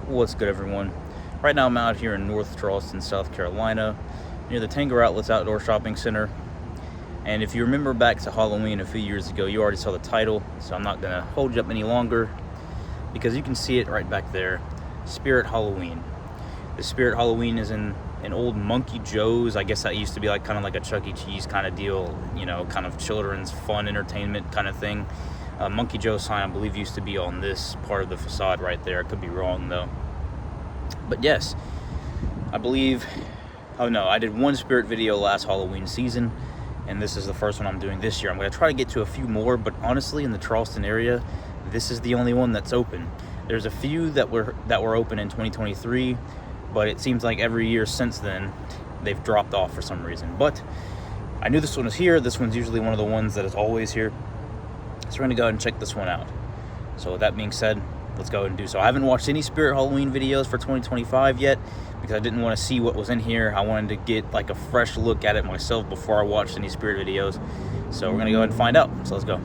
What's good, everyone? Right now I'm out here in North Charleston, South Carolina, near the Tanger Outlets Outdoor Shopping Center. And if you remember back to Halloween a few years ago, you already saw the title, so I'm not gonna hold you up any longer because you can see it right back there. Spirit Halloween. The Spirit Halloween is in an old Monkey Joe's. I guess that used to be like kind of like a Chuck E. Cheese kind of deal, you know, kind of children's fun entertainment kind of thing. Monkey Joe's sign, I believe, used to be on this part of the facade right there. I could be wrong though. But yes, I believe, oh no, I did one Spirit video last Halloween season, and this is the first one I'm doing this year. I'm going to try to get to a few more, but honestly, in the Charleston area, this is the only one that's open. There's a few that were open in 2023, but it seems like every year since then, they've dropped off for some reason. But I knew this one was here. This one's usually one of the ones that is always here. So we're going to go ahead and check this one out. So with that being said, let's go ahead and do so. I haven't watched any Spirit Halloween videos for 2025 yet because I didn't want to see what was in here. I wanted to get like a fresh look at it myself before I watched any Spirit videos. So we're gonna go ahead and find out. So let's go.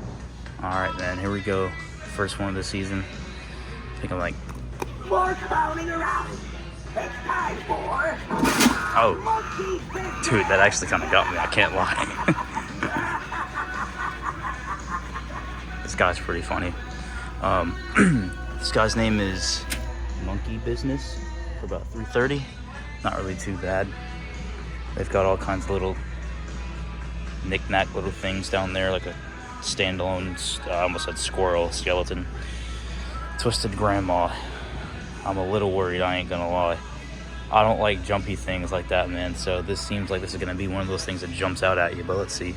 All right, man, here we go. First one of the season. I think I'm like, more clowning around. It's time for oh, dude, that actually kind of got me. I can't lie. This guy's pretty funny. This guy's name is Monkey Business for about $3.30. Not really too bad. They've got all kinds of little knick-knack little things down there, like a standalone, I almost said squirrel skeleton. Twisted Grandma. I'm a little worried, I ain't gonna lie. I don't like jumpy things like that, man, so this seems like this is gonna be one of those things that jumps out at you, but let's see.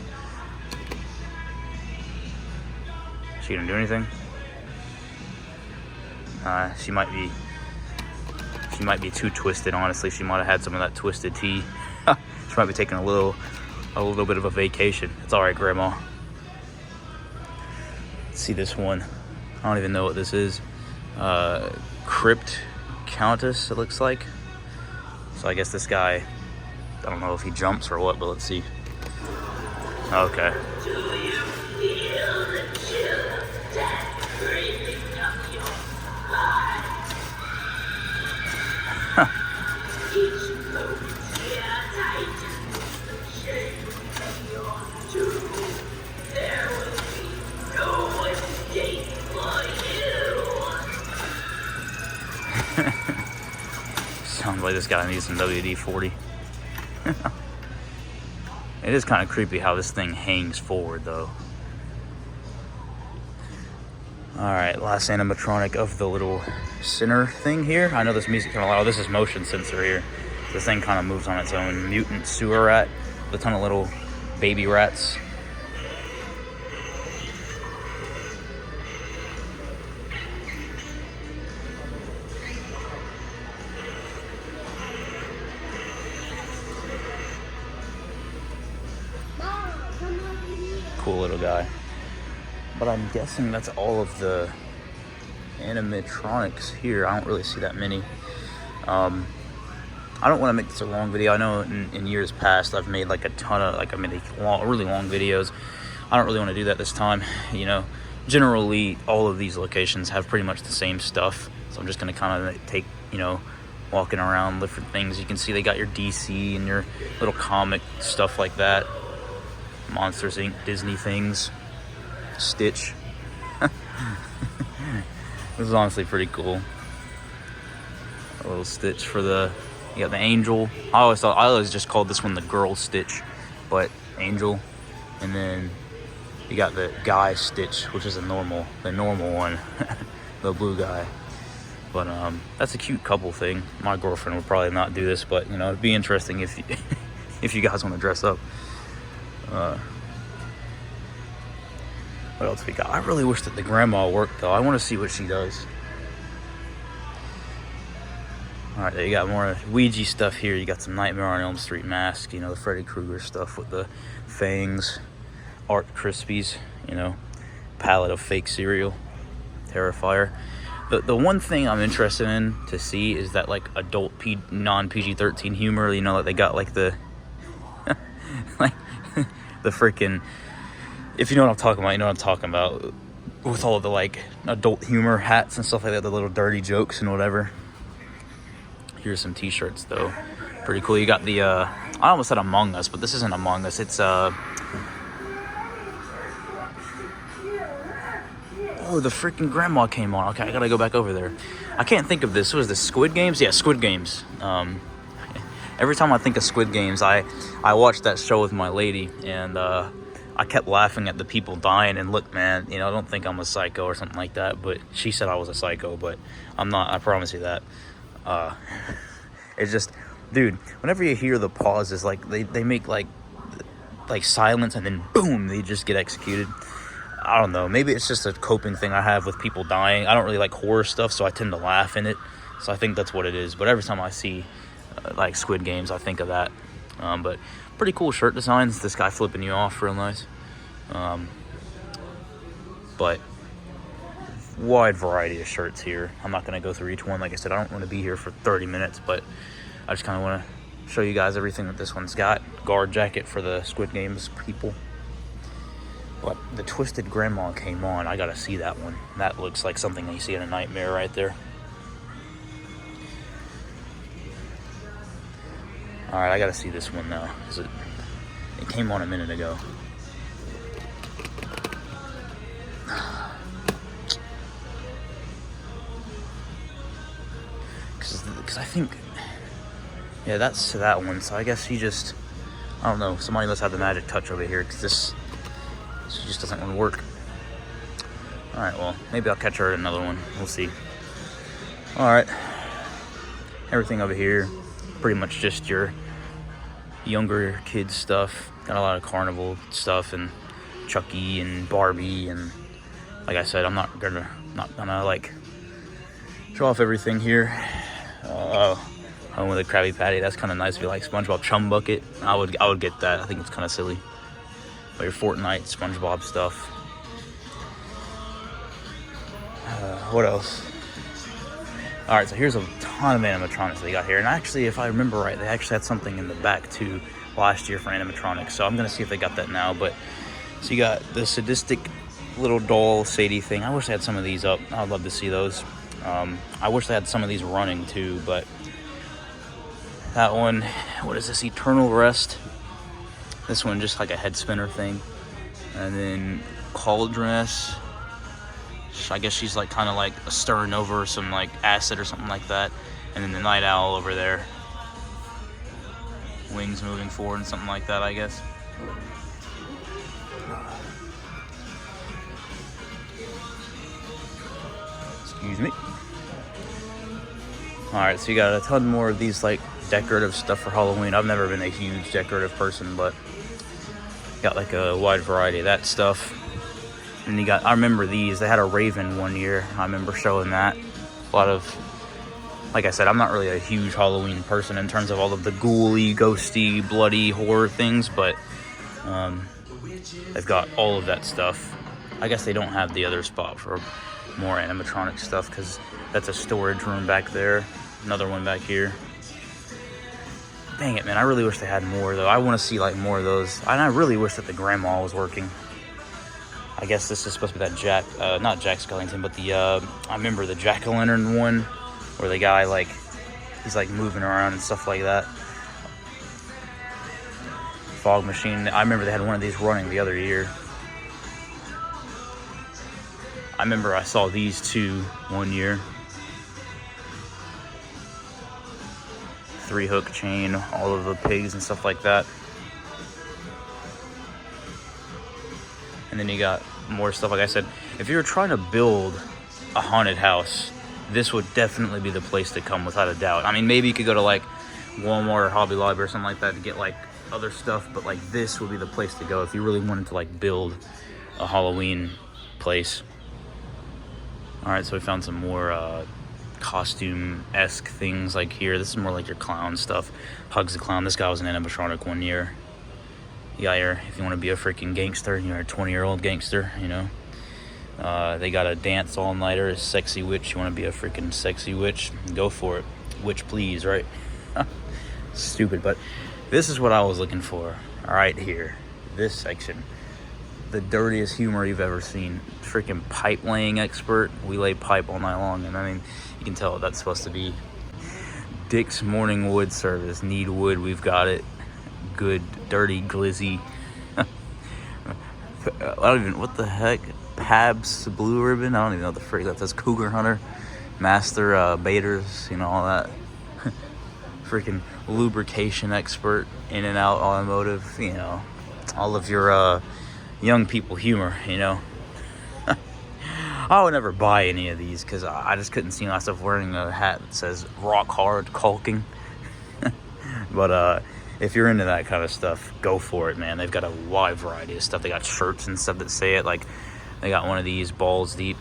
Is she gonna do anything? She might be too twisted, honestly. She might have had some of that twisted tea. She might be taking a little bit of a vacation. It's all right, Grandma. Let's see this one. I don't even know what this is. Crypt Countess, it looks like. So I guess this guy, I don't know if he jumps or what, but let's see. Okay. Sounds like this guy needs some WD-40. It is kind of creepy how this thing hangs forward, though. Alright, last animatronic of the little center thing here. I know this music kind of loud. This is motion sensor here. This thing kind of moves on its own. Mutant sewer rat with a ton of little baby rats. Cool little guy. But I'm guessing that's all of the animatronics here. I don't really see that many. I don't want to make this a long video. I know in years past I've made like a ton of, like I made really long videos. I don't really want to do that this time. You know, generally all of these locations have pretty much the same stuff. So I'm just going to kind of take, you know, walking around, look for things. You can see they got your DC and your little comic stuff like that. Monsters Inc. Disney things. Stitch. This is honestly pretty cool. A little Stitch for the, you got the Angel. I always just called this one the girl Stitch, but Angel. And then you got the guy Stitch, which is the normal one, the blue guy. But that's a cute couple thing. My girlfriend would probably not do this, but you know, it'd be interesting if you, if you guys want to dress up. What else we got? I really wish that the grandma worked, though. I want to see what she does. All right, you got more Ouija stuff here. You got some Nightmare on Elm Street mask, you know, the Freddy Krueger stuff with the fangs, Art Krispies, you know. pallet of fake cereal. Terrifier. The one thing I'm interested in to see is that like adult non PG-13 humor. You know, like they got like the like the freaking, if you know what I'm talking about, you know what I'm talking about, with all of the like adult humor hats and stuff like that, the little dirty jokes and whatever. Here's some t-shirts though, pretty cool. You got the I almost said Among Us, but this isn't Among Us. It's oh, the freaking grandma came on. Okay, I gotta go back over there. I can't think of this. What was the Squid Games? Yeah, Squid Games. Every time I think of Squid Games, I watched that show with my lady, and I kept laughing at the people dying. And look, man, you know, I don't think I'm a psycho or something like that, but she said I was a psycho, but I'm not. I promise you that. It's just, dude, whenever you hear the pauses, like they make like silence, and then boom, they just get executed. I don't know, maybe it's just a coping thing I have with people dying. I don't really like horror stuff, so I tend to laugh in it. So I think that's what it is. But every time I see like Squid Games, I think of that. But pretty cool shirt designs. This guy flipping you off, real nice. But wide variety of shirts here. I'm not going to go through each one. Like I said, I don't want to be here for 30 minutes, but I just kind of want to show you guys everything that this one's got. Guard jacket for the Squid Games people. But the Twisted Grandma came on. I gotta see that one. That looks like something you see in a nightmare right there. Alright, I gotta see this one now, because it came on a minute ago. Because I think, yeah, that's that one. So I guess she just, I don't know, somebody must have the magic touch over here, because she just doesn't want to work. Alright, well, maybe I'll catch her at another one. We'll see. Alright. Everything over here, pretty much just your younger kids stuff. Got a lot of carnival stuff and Chucky and Barbie, and like I said, I'm not gonna like show off everything here. Home with a Krabby Patty, that's kind of nice. If you like SpongeBob Chum Bucket, I would get that. I think it's kind of silly. But your Fortnite, SpongeBob stuff. What else? Alright, so here's a ton of animatronics they got here. And actually, if I remember right, they actually had something in the back too last year for animatronics. So I'm going to see if they got that now. But so you got the sadistic little doll Sadie thing. I wish they had some of these up. I'd love to see those. I wish they had some of these running too. But that one, what is this? Eternal Rest. This one just like a head spinner thing. And then Cauldroness. I guess she's like kind of like stirring over some like acid or something like that. And then the Night Owl over there. Wings moving forward and something like that, I guess. Excuse me. Alright, so you got a ton more of these like decorative stuff for Halloween. I've never been a huge decorative person, but got like a wide variety of that stuff. And you got, I remember these, they had a Raven one year. I remember showing that. A lot of, like I said, I'm not really a huge Halloween person in terms of all of the ghouly, ghosty, bloody horror things, but they've got all of that stuff. I guess they don't have the other spot for more animatronic stuff, because that's a storage room back there. Another one back here. Dang it, man, I really wish they had more, though. I want to see, like, more of those. And I really wish that the grandma was working. I guess this is supposed to be that not Jack Skellington, but the, I remember the Jack-o'-lantern one, where the guy, like, he's, like, moving around and stuff like that. Fog machine. I remember they had one of these running the other year. I remember I saw these two one year. 3-hook chain, all of the pigs and stuff like that. And then you got more stuff. Like I said, if you're trying to build a haunted house, this would definitely be the place to come, without a doubt. I mean, maybe you could go to like Walmart or Hobby Lobby or something like that to get like other stuff, but like this would be the place to go if you really wanted to like build a Halloween place. All right, so we found some more costume-esque things like here. This is more like your clown stuff. Hugs the Clown. This guy was an animatronic one year. You got your, if you want to be a freaking gangster, you're a 20-year-old gangster, you know. They got a dance all-nighter, a sexy witch. You want to be a freaking sexy witch? Go for it. Witch please, right? Stupid, but this is what I was looking for. Right here. This section. The dirtiest humor you've ever seen. Freaking pipe laying expert. We lay pipe all night long, and I mean, you can tell that's supposed to be Dick's Morning Wood Service. Need wood, we've got it. Good, dirty, glizzy. I don't even, what the heck? Pabst Blue Ribbon? I don't even know what the freak that says. Cougar Hunter, Master Baiters, you know, all that. Freaking lubrication expert, in and out automotive, you know, all of your young people humor, you know. I would never buy any of these because I just couldn't see myself wearing a hat that says rock hard caulking. But if you're into that kind of stuff, go for it, man. They've got a wide variety of stuff. They got shirts and stuff that say it. Like, they got one of these, balls deep.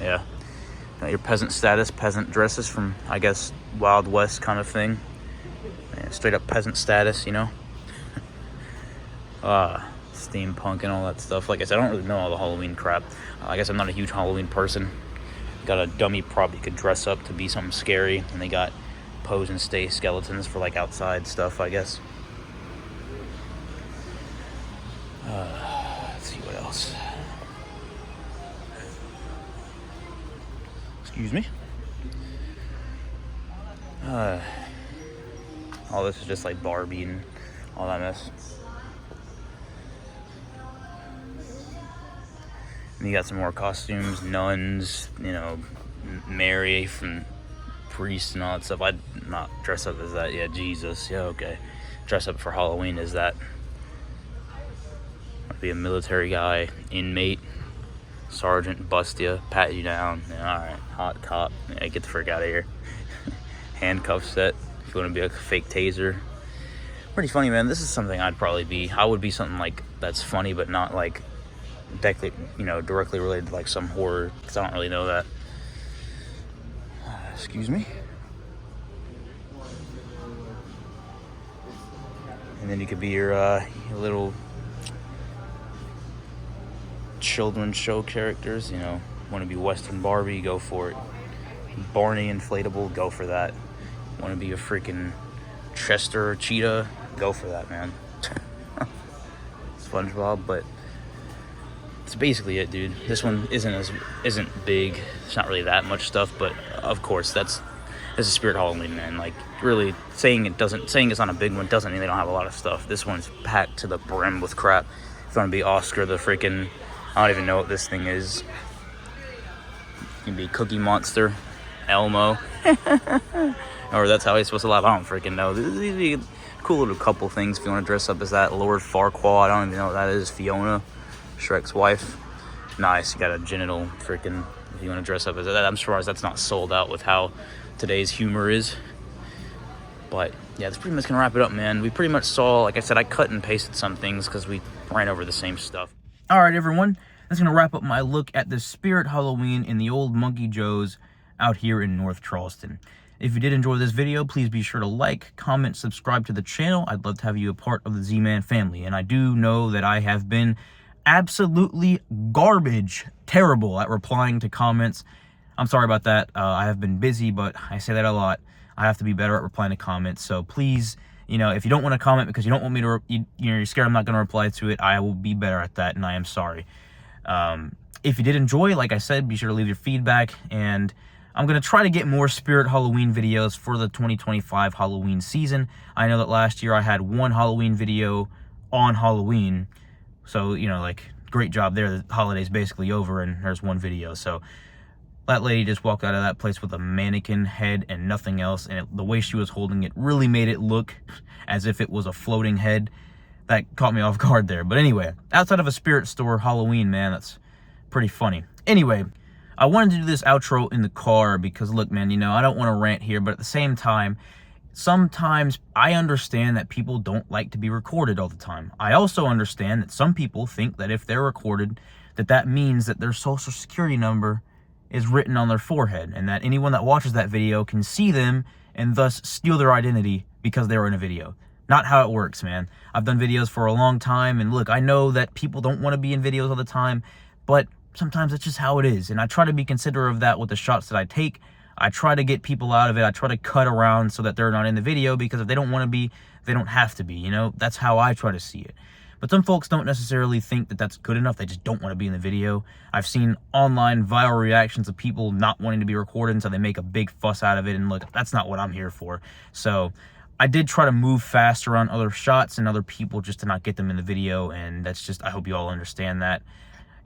Yeah. Got your peasant status, peasant dresses from, I guess, Wild West kind of thing. Yeah, straight up peasant status, you know. Steampunk and all that stuff. Like I said, I don't really know all the Halloween crap. I guess I'm not a huge Halloween person. Got a dummy prop you could dress up to be something scary. And they got pose and stay skeletons for like outside stuff, I guess. Let's see what else. Excuse me. All this is just like Barbie and all that mess. And you got some more costumes, nuns, you know, Mary from Priest and all that stuff. I'd not dress up as that. Yeah, Jesus. Yeah, okay. Dress up for Halloween as that. I'd be a military guy, inmate, sergeant, bust you, pat you down. Yeah, all right, hot cop. Yeah, get the frick out of here. Handcuff set. If you want to be a fake taser. Pretty funny, man. This is something I'd probably be. I would be something like that's funny, but not like directly related to like some horror, because I don't really know that. Excuse me. And then you could be your little children's show characters, you know. Want to be Western Barbie, go for it. Barney inflatable, go for that. Want to be a freaking Chester cheetah, go for that, man. SpongeBob, but that's basically it, dude. This one isn't big. It's not really that much stuff, but of course this is Spirit Halloween, man. Like, really saying it's not a big one doesn't mean they don't have a lot of stuff. This one's packed to the brim with crap. If you want to be Oscar the freaking, I don't even know what this thing is. You can be Cookie Monster, Elmo, or that's how he's supposed to laugh. I don't freaking know. These are cool little couple things if you want to dress up as that. Lord Farquaad, I don't even know what that is. Fiona, Shrek's wife. Nice. You got a genital freaking, if you want to dress up as that. I'm surprised that's not sold out with how today's humor is. But yeah, that's pretty much gonna wrap it up, man. We pretty much saw, like I said, I cut and pasted some things because we ran over the same stuff. All right, everyone, that's gonna wrap up my look at the Spirit Halloween in the old Monkey Joe's out here in North Charleston. If you did enjoy this video, please be sure to like, comment, subscribe to the channel. I'd love to have you a part of the Zee Mann family. And I do know that I have been absolutely terrible at replying to comments. I'm sorry about that. I have been busy, but I say that a lot. I have to be better at replying to comments. So please, you know, if you don't want to comment because you don't want me to, you're scared I'm not going to reply to it, I will be better at that, and I am sorry. If you did enjoy, like I said, be sure to leave your feedback, and I'm going to try to get more Spirit Halloween videos for the 2025 Halloween season. I know that last year I had one Halloween video on Halloween, so, you know, like, great job there. The holiday's basically over, and there's one video. So that lady just walked out of that place with a mannequin head and nothing else, and the way she was holding it really made it look as if it was a floating head. That caught me off guard there. But anyway, outside of a spirit store Halloween, man, that's pretty funny. Anyway, I wanted to do this outro in the car because, look, man, you know, I don't want to rant here, but at the same time, sometimes I understand that people don't like to be recorded all the time. I also understand that some people think that if they're recorded, that means that their social security number is written on their forehead, and that anyone that watches that video can see them and thus steal their identity because they were in a video. Not how it works, man. I've done videos for a long time, and look, I know that people don't want to be in videos all the time, but sometimes that's just how it is. And I try to be considerate of that with the shots that I take. I try to get people out of it. I try to cut around so that they're not in the video, because if they don't want to be, they don't have to be, you know? That's how I try to see it. But some folks don't necessarily think that that's good enough. They just don't want to be in the video. I've seen online viral reactions of people not wanting to be recorded, and so they make a big fuss out of it. And look, that's not what I'm here for. So I did try to move faster on other shots and other people just to not get them in the video. And that's just, I hope you all understand that.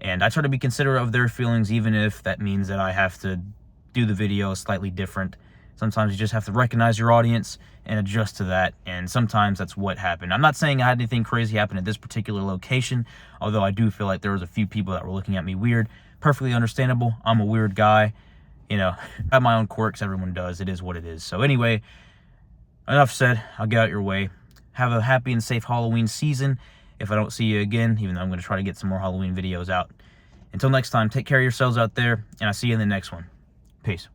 And I try to be considerate of their feelings, even if that means that I have to do the video slightly different. Sometimes you just have to recognize your audience and adjust to that, and sometimes that's what happened. I'm not saying I had anything crazy happen at this particular location, although I do feel like there was a few people that were looking at me weird. Perfectly understandable. I'm a weird guy. You know, I have my own quirks. Everyone does. It is what it is. So anyway, enough said. I'll get out your way. Have a happy and safe Halloween season. If I don't see you again, even though I'm going to try to get some more Halloween videos out. Until next time, take care of yourselves out there, and I'll see you in the next one. Peace.